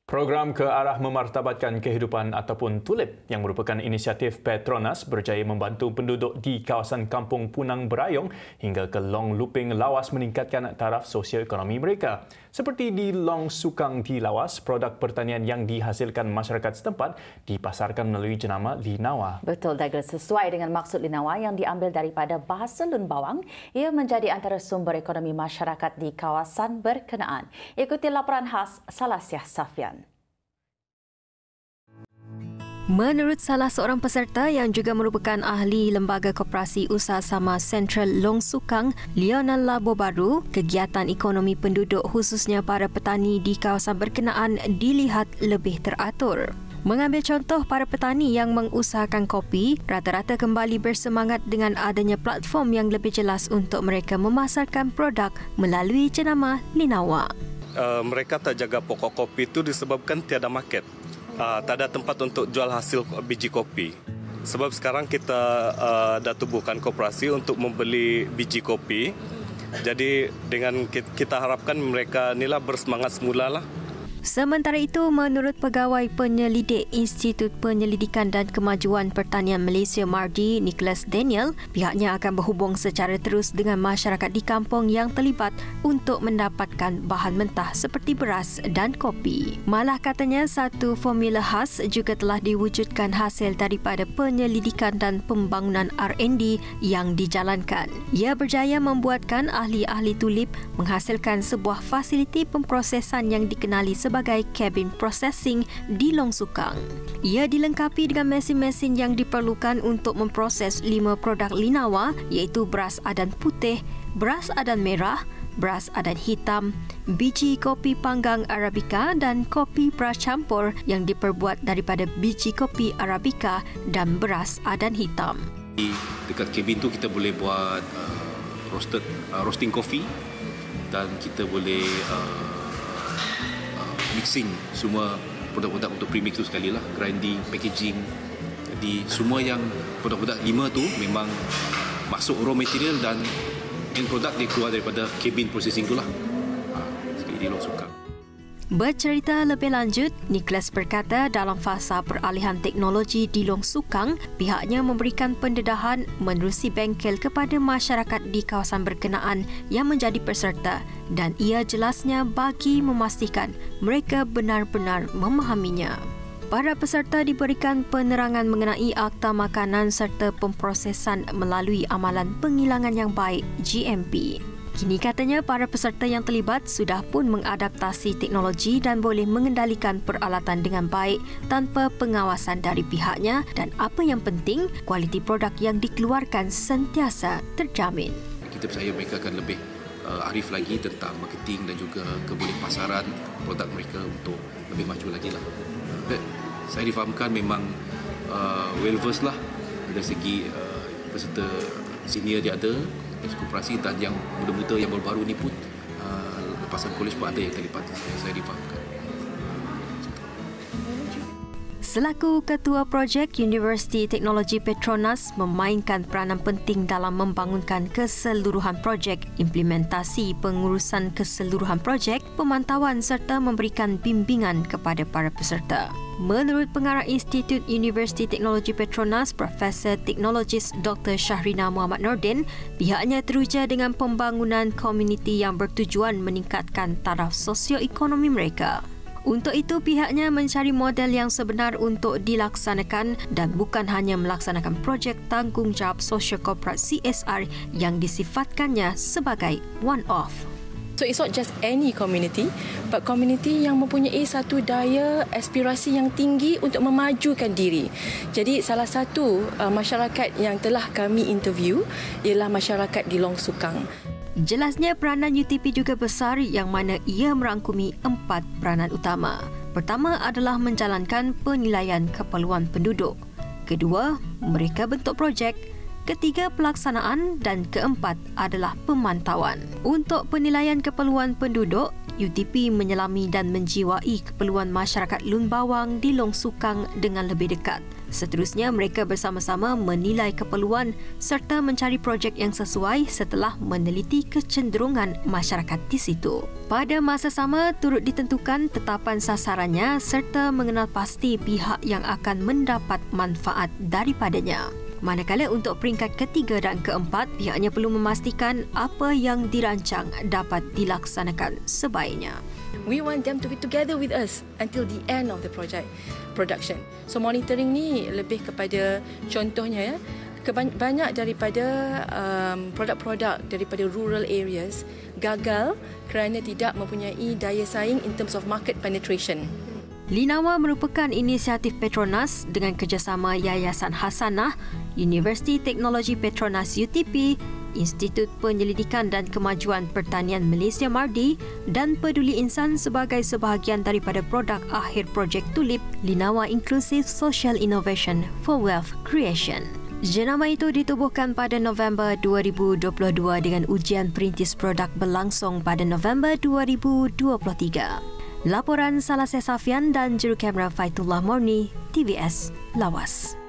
Program ke arah memartabatkan kehidupan ataupun TULIP yang merupakan inisiatif Petronas berjaya membantu penduduk di kawasan Kampung Punang Berayong hingga ke Long Luping Lawas meningkatkan taraf sosioekonomi mereka. Seperti di Long Sukang di Lawas, produk pertanian yang dihasilkan masyarakat setempat dipasarkan melalui jenama Linawa. Betul, Douglas. Sesuai dengan maksud Linawa yang diambil daripada bahasa Lun Bawang, ia menjadi antara sumber ekonomi masyarakat di kawasan berkenaan. Ikuti laporan khas Salasiah Safian. Menurut salah seorang peserta yang juga merupakan ahli Lembaga Koperasi Usaha Sama Sentral Long Sukang, Lionel Labobaru, kegiatan ekonomi penduduk khususnya para petani di kawasan berkenaan dilihat lebih teratur. Mengambil contoh para petani yang mengusahakan kopi, rata-rata kembali bersemangat dengan adanya platform yang lebih jelas untuk mereka memasarkan produk melalui jenama Linawa. Mereka tak jaga pokok kopi itu disebabkan tiada market. Tak ada tempat untuk jual hasil biji kopi. Sebab sekarang kita dah tubuhkan koperasi untuk membeli biji kopi. Jadi dengan kita harapkan mereka inilah bersemangat semula lah. Sementara itu, menurut Pegawai Penyelidik Institut Penyelidikan dan Kemajuan Pertanian Malaysia MARDI, Nicholas Daniel, pihaknya akan berhubung secara terus dengan masyarakat di kampung yang terlibat untuk mendapatkan bahan mentah seperti beras dan kopi. Malah katanya satu formula khas juga telah diwujudkan hasil daripada penyelidikan dan pembangunan R&D yang dijalankan. Ia berjaya membuatkan ahli-ahli tulip menghasilkan sebuah fasiliti pemprosesan yang dikenali sebagai cabin processing di Long Sukang. Ia dilengkapi dengan mesin-mesin yang diperlukan untuk memproses 5 produk Linawa iaitu beras adan putih, beras adan merah, beras adan hitam, biji kopi panggang Arabica dan kopi beras campur yang diperbuat daripada biji kopi Arabica dan beras adan hitam. Dekat kabin tu kita boleh buat roasting kopi dan kita boleh mixing semua produk-produk untuk premix tu sekali lah, grinding, packaging. Jadi semua yang produk-produk 5 tu memang masuk raw material dan end product dia keluar daripada cabin processing tu lah. Sekali di Long Sukang. Bercerita lebih lanjut, Nicholas berkata dalam fasa peralihan teknologi di Long Sukang, pihaknya memberikan pendedahan menerusi bengkel kepada masyarakat di kawasan berkenaan yang menjadi peserta dan ia jelasnya bagi memastikan mereka benar-benar memahaminya. Para peserta diberikan penerangan mengenai akta makanan serta pemprosesan melalui amalan penghilangan yang baik GMP. Kini katanya para peserta yang terlibat sudah pun mengadaptasi teknologi dan boleh mengendalikan peralatan dengan baik tanpa pengawasan dari pihaknya dan apa yang penting, kualiti produk yang dikeluarkan sentiasa terjamin. Kita percaya mereka akan lebih arif lagi tentang marketing dan juga keboleh pasaran produk mereka untuk lebih maju lagi lah. Dan saya difahamkan memang well versed lah dari segi peserta senior dia ada, koperasi dan yang muda-muda yang baru-baru ni pun lepasan kolej pun ada yang terlibat. Saya difahamkan. Selaku Ketua Projek Universiti Teknologi Petronas memainkan peranan penting dalam membangunkan keseluruhan projek, implementasi pengurusan keseluruhan projek, pemantauan serta memberikan bimbingan kepada para peserta. Menurut Pengarah Institut Universiti Teknologi Petronas, Profesor Teknologis Dr. Syahrina Muhammad Nordin, pihaknya teruja dengan pembangunan komuniti yang bertujuan meningkatkan taraf sosioekonomi mereka. Untuk itu, pihaknya mencari model yang sebenar untuk dilaksanakan dan bukan hanya melaksanakan projek tanggungjawab sosial korporat CSR yang disifatkannya sebagai one-off. So it's not just any community, but community yang mempunyai satu daya aspirasi yang tinggi untuk memajukan diri. Jadi salah satu masyarakat yang telah kami interview ialah masyarakat di Long Sukang. Jelasnya peranan UTP juga besar yang mana ia merangkumi 4 peranan utama. Pertama adalah menjalankan penilaian keperluan penduduk. Kedua, mereka bentuk projek. Ketiga, pelaksanaan dan keempat adalah pemantauan. Untuk penilaian keperluan penduduk, UTP menyelami dan menjiwai keperluan masyarakat Lun Bawang di Long Sukang dengan lebih dekat. Seterusnya, mereka bersama-sama menilai keperluan serta mencari projek yang sesuai setelah meneliti kecenderungan masyarakat di situ. Pada masa sama, turut ditentukan tetapan sasarannya serta mengenal pasti pihak yang akan mendapat manfaat daripadanya. Manakala untuk peringkat ketiga dan keempat, pihaknya perlu memastikan apa yang dirancang dapat dilaksanakan sebaiknya. We want them to be together with us until the end of the production. So monitoring ni lebih kepada contohnya banyak daripada produk-produk daripada rural areas gagal kerana tidak mempunyai daya saing in terms of market penetration. Linawa merupakan inisiatif Petronas dengan kerjasama Yayasan Hasanah, Universiti Teknologi Petronas UTP, Institut Penyelidikan dan Kemajuan Pertanian Malaysia MARDI dan Peduli Insan sebagai sebahagian daripada produk akhir projek Tulip, Linawa Inclusive Social Innovation for Wealth Creation. Jenama itu ditubuhkan pada November 2022 dengan ujian perintis produk berlangsung pada November 2023. Laporan Salasya Safian dan Jurukamera Faitullah Morni, TVS Lawas.